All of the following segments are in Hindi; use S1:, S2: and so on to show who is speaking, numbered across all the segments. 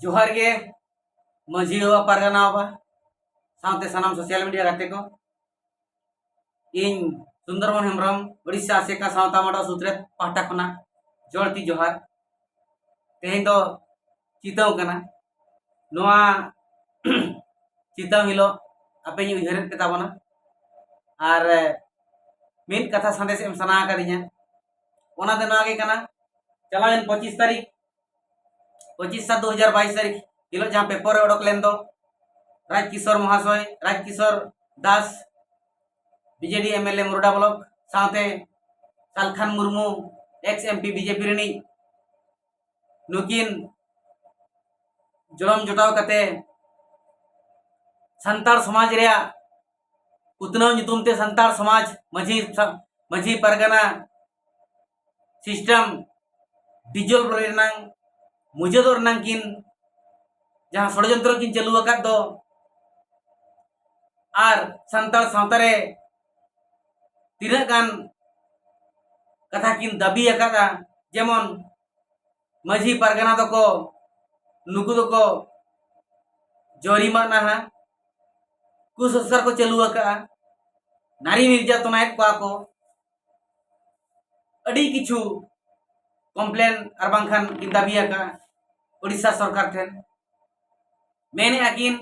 S1: जोहार गे माझी बाबा पारगाना बाबा सावते सानाम सोशल मीडिया गाते को इन सुंदरमन हेम्ब्रम उड़ीसा आसेका सावता माडा सूत्रे पाटा खना जोड़ती जोहार तेहें दो चिताव कना नोआ चिताव हिलो आपे नी उयहर के ताबना आर मिन कथा संदेश एम सना कदिnya ओना दे नागे कना चलावेन 25 तारीख 25/7/2022 तारीख हिलो जहां पेपर ओडक लेन दो राजकिशोर महाशय Rajkishore Das BJD MLA Muruda block साथे Salkhan Murmu ex MP BJP रनी नुकिन जोड़म जोटाव कते संतार समाज रेया उतनाव नितुमते संतार समाज माझी परगना सिस्टम डिजल रेनांग मुजदोर नांकिन जहां षड्यंत्र किन चालू आकाद दो आर संतार सावतारे तीना गान कथा किन दाबी आकादा जेमन माझी परगना दको नुकु दको जरिमाना हा कुसंस्कार को चालू आका नारी निर्यातनाएत को अड़ी किछु कम्प्लेन और बांखान किन दाबी आका उड़ीसा सरकार ठेन मेने आकिन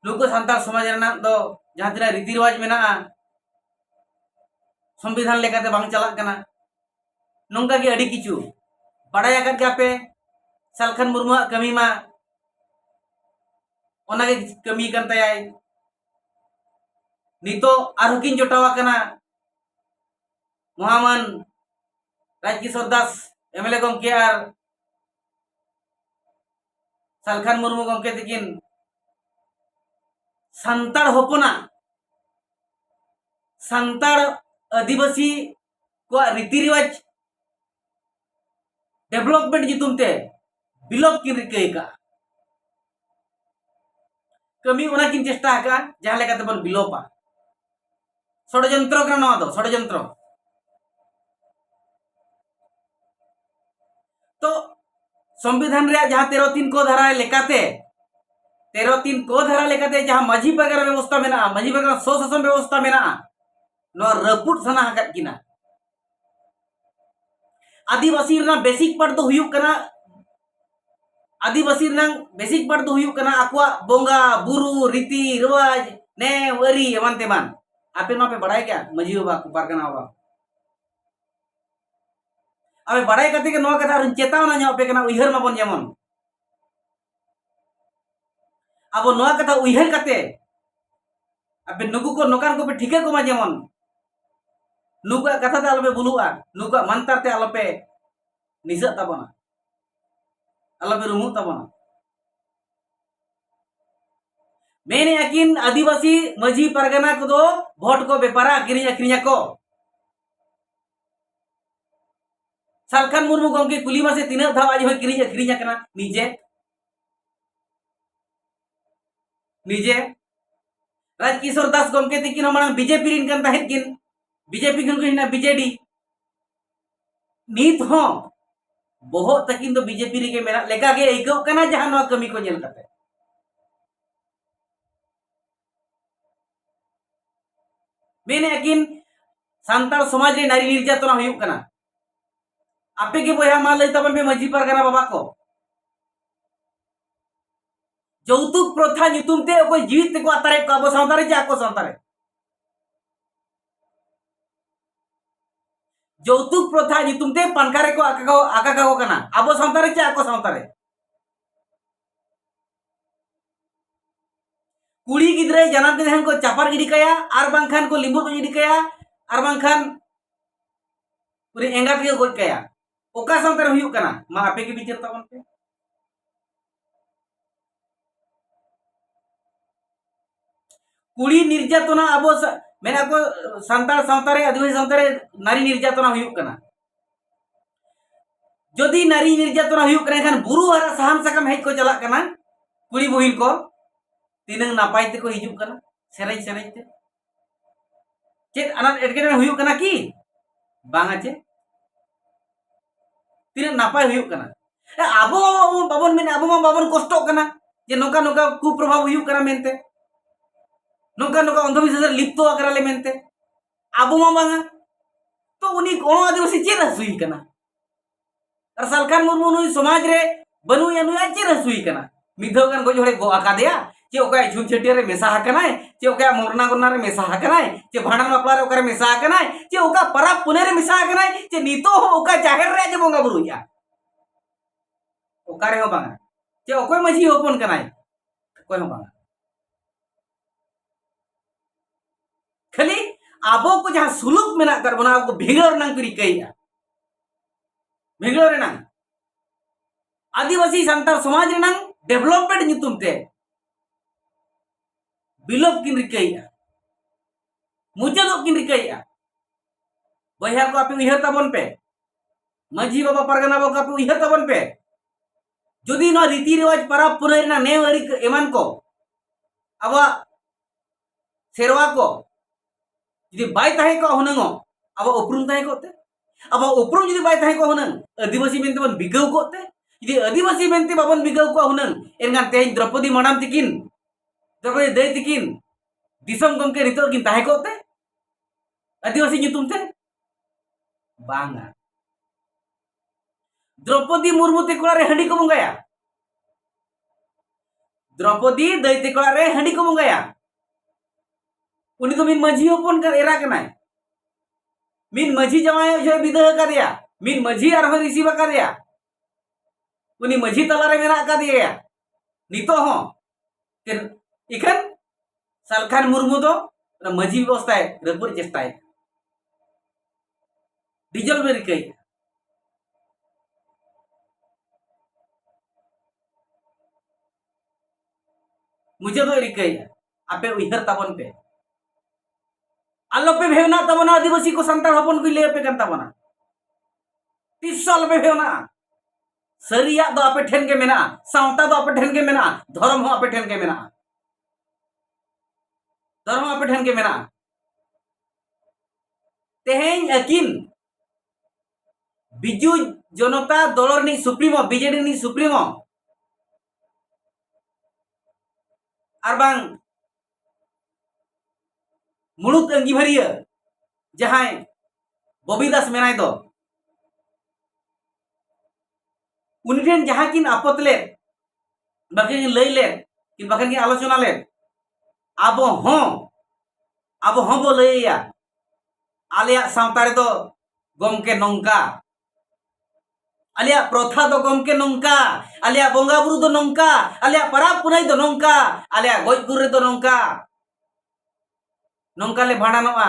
S1: नुकु संतार समाज रेना दो जहां तिना रीति रिवाज मेना संविधान लेकाते बांग चलाक कना नोंका के अड़ी किछु बड़ाय आकाद गापे सालखान मुर्मू कमी मा ओनागे कमी कन तयाय नितो आरकिन जोटावा कना महामन राजकिशोर दास एमएलए गमके आर सालखान मुर्मू गमके तकिन संतार होपना संतार आदिवासी को रीति रिवाज डेवलपमेंट जितुमते बिलोप किन रिकाय का कमी ओना किन चेष्टा का जहां लेकाते बन बिलोपा षड्यंत्र का नवा दो षड्यंत्र तो संविधान रे जहां 13(3) को धारा लेकाते 13(3) को धारा लेकाते जहां माझी परगना व्यवस्था मेना माझी परगना स्वशासन व्यवस्था मेना नो रपुट सना हकत किना आदिवासी रना बेसिक पार्ट दो हुयुक कना आदिवासी रना बेसिक पार्ट दो हुयुक कना आकवा बोंगा बुरु रीति रिवाज ने वरी एमान तेमान आपे नो पे बड़ाय क्या माझी बाबा को परगना बाबा अबे बड़ाई कते के नवा कथा चेतावना ᱧᱚᱜ पे कना उइहर माबन जेमन अब नवा कथा उइहर कते अबे नुकु को नोकान को पे ठीके को मा जेमन नुकु कथा ते अलपे बुलुआ नुकु मंतर ते अलपे निजा तबना अलपे रुमु तबना मेने अकिन आदिवासी माझी परगना को दो वोट को बेपारा किरिया किरिया को सालखान मुर्मू गमके कुलीमा से तीन धाव आज किरिया किरिया कना निजे निजे राजकिशोर दास गमके तकिन हमारा बीजेपी रिन कन ताहें किन बीजेपी खन को हिना बीजेडी नीत हो बहुत तकिन तो बीजेपी रे के मेरा लेका के एको कना जहां नवा कमी को नेल कते मेने अकिन संताल समाज रे नारी निर्यातना हुयुक कना आपे के बोया मा लई तबन पे माझी परगना बाबा को जौतुक प्रथा नितुमते कोई जीवित को आतारे को अब सावतारे जा को सावतारे जौतुक प्रथा नितुमते पनकारे को आका को कना अब सावतारे जा को सावतारे कुड़ी गिद्रे जनाम के को चापार गिडी कया आर बांखान को लिंबू को गिडी कया आर बांखान पूरी एंगा के गोज कया ओका सावतारे हुयुक कना मा आपे के बिचार तबन पे कुड़ी निर्यातना अब मेना को संताल सावतारे आदिवासी सावतारे नारी निर्यातना हुयुक कना जदि नारी निर्यातना हुयुक कना खान बुरु हरा साहन सकम हेज को चलाक कना कुड़ी बहिन को तीनंग नापाय ते को हिजुक कना सेरज सेरज ते चेत अनाथ एटकेटने हुयुक कना की बांगा चे तीन नापाय हुयुक कना Abo babon men abo babon kostok kana je noka noka kuprabhav huyuk kana mente noka noka अंधविश्वास लिप्तो akara le mente abo banga तो उनी कोनो आदिवासी चेद हसुई kana और सालखान मुर्मू नुई समाज रे बनु या नुई चेद हसुई kana मिधो गान गोज होड़े गो आकादेया चे ओका झुम छटिया रे मेसा हकनाय चे ओका मोरना गोना रे मेसा हकनाय चे भांडन बापला रे ओका मेसा हकनाय चे ओका परब पुने रे मेसा हकनाय चे नीतो हो ओका जाहेर रे जे बोंगा बुरुया ओका रे हो बांगा चे ओकोय मजी होपन कनाय कोय हो बांगा खाली आबो को जहां सुलुक मेना कर बना को भिगड़ नंग करी कइया भिगड़ रे नंग आदिवासी संतार समाज रे नंग डेवलपमेंट नितुम ते बिलोप किन रिकइया मुजदो किन रिकइया बहिया को आपे उइहर ताबन पे मजी बाबा परगना बाबा को उइहर ताबन पे जुदी नो रीति रिवाज परब पुनई ना नेव अरि एमान को अब सेरवा को जुदी बाय ताहे को हुनंगो अब उपरुम ताहे कोते अब उपरुम जुदी बाय ताहे को हुनंग आदिवासी मेनते बन बिगव कोते जुदी आदिवासी मेनते बाबन बिगव को हुनंग एनगान तेज द्रौपदी मडाम तिकिन द्रौपदी देय तिकिन दिसम गमके नितो किन ताहे कोते आदिवासी nyutum ते बांगा द्रौपदी मुर्मू ते कोला रे हंडी को बंगाया द्रौपदी देय ते कोला रे हंडी को बंगाया उनी तो मिन मजी होपन कर एरा कनाय मिन मजी जमाय जो बिदह का दिया मिन मजी आर हो रिसीव का दिया उनी मजी तला रे मेना का दिया नितो हो फिर इखन सालखान मुर्मू तो मजी व्यवस्था है रपुर चेष्टा है डीजल में रिकई मुझे तो रिकई आपे उइहर ताबन पे आलोपे भेवना तबना आदिवासी को संतान हपन को ले पे कन तबना 30 साल पे भेवना सरिया दो आपे ठेन के मेना सावता दो आपे ठेन के मेना धर्म हो आपे ठेन के मेना धर्म आपे ठेन के मेना तेहेन अकिन बिजू जनता दलर नि सुप्रीमो बीजेडी नि सुप्रीमो आरबांग मुलुक अंगीभारिया जहां बबी दास मेनाय दो उनी ठेन जहां किन आपत ले बाकी लई ले किन बाकी आलोचना ले अब बो लैया आलिया सावता रे दो गमके नंका आलिया प्रथा दो गमके नंका आलिया बोंगा बुरु दो नंका आलिया परब पुनई दो नंका आलिया गज गुर रे दो नंका नंका ले भांडानोआ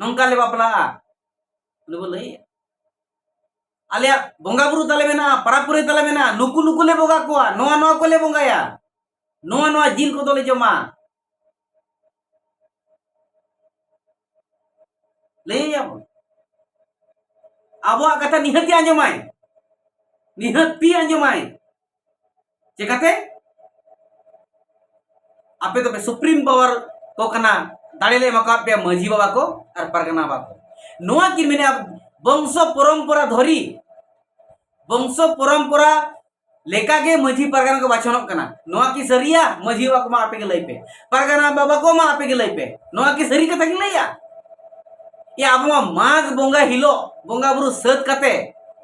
S1: नंका ले बापला उनी बो लैया आलिया बोंगा बुरु तले मेना परब पुनई तले मेना नुकु नुकु ले बोगा कोआ नोआ नोआ को ले बोंगाया नोआ नोआ जिन को तले जमा लैया अब कथा निहती आंजमाय निहती आंजमाय चेकाते आपे तो सुप्रीम पावर को कना दाड़े ले मका पे मजी बाबा को और परगना बाबा को नोआ कि मेने वंश परंपरा धरी वंश परंपरा लेका के मजी परगना को बाछनोक कना नोआ की सरिया मजी बाबा को मा आपे के लई पे परगना बाबा को मा आपे के लई पे नोआ की सरी कथा कि लैया या अब माघ बोंगा हिलो बोंगा बुरु सत कते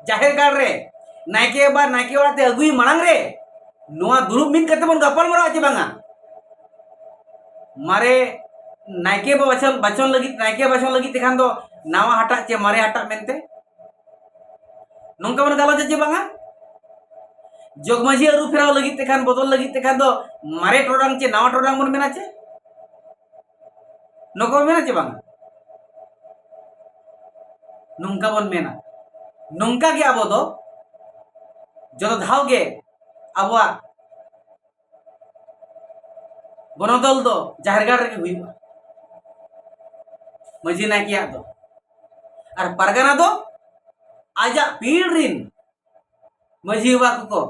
S1: जाहेर गाड़ रे नायके बार नायके वाते अगुई मांग रे नोआ दुरुब मिन कते बन गपल मरा आचे बांगा मारे नायके बचन लगी तेखान दो नावा हटा चे मारे हटा मेनते नोंका बन गालो चे बांगा जोगमाजी अरु फेराव लगी तेखान बदल लगी तेखान दो मारे टोडांग चे नावा टोडांग बन मेना चे नको मेना चे बांगा नोंका बन मेना नोंका के अब दो जो धाव गे अब बनदल दो जाहरगाड़ रे हुईबा मजी नायकिया दो और परगना दो आजा पीड़ रिन मजी हुआ को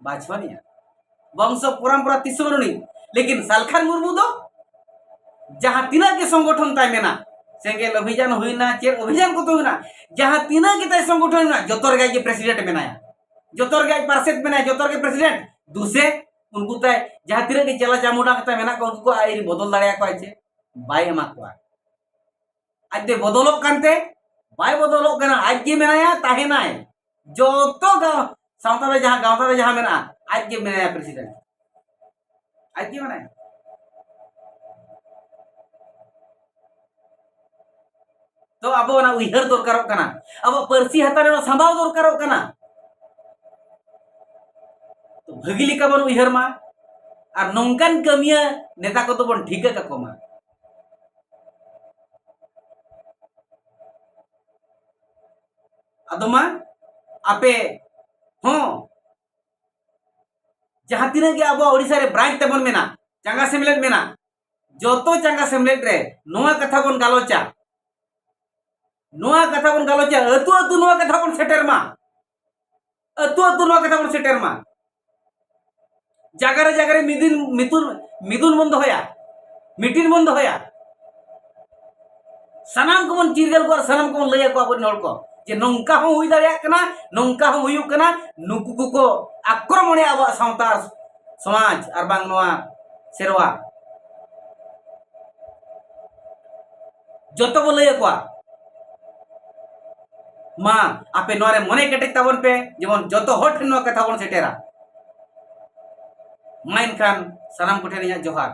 S1: बाछवानिया वंश परंपरा तिसवरणी लेकिन सालखान मुर्मू दो जहां तीना के संगठन ताय मेना सेंगेल अभियान हुईना चे अभियान को तो हुईना जहां तीना के ताय संगठन ना जतर गाय के प्रेसिडेंट मेनाया जोतर के पार्षद में जोतर के प्रेसिडेंट दूसरे उनको तय जहां तीर के चला चामुंडा कता मेना को उनको आई बदल दाड़िया को आइचे बाय एमा को आज दे बदलोक कानते बाय बदलोक कना आज के मेनाया ताहेनाय जोतो गांव सावता रे जहां मेना आज के मेनाया प्रेसिडेंट आज के मेनाया तो अब ना उइहर दरकारोक कना अब परसी हतारे संभाव दरकारोक कना तो भगी लिका बन उइहर मा और नौकान कमिया नेता को तो बन ठीक है को मा अदमा आपे हो जहां तीन के अब ओडिसा रे ब्रांच तेबन मेना चांगा सेमलेट मेना जोतो चांगा सेमलेट रे नोआ कथा बन गालोचा अतु अतु नोआ कथा बन सेटर मा जागारे मिदुन बंद होया मीटिंग बंद होया सनाम को बन चिरगल को सनाम को लैया को अपन हल को जे नौका हो हुई दाड़िया कना नौका हो हुई कना नुकु को आक्रमणे अब सावता समाज और बांग नोआ सेरवा जोतो को लैया को मा आपे नोरे मने केटेक ताबन पे जेमन जोतो हट नो कथा बन सेटेरा माइन खान सनाम को ठेन जोहार।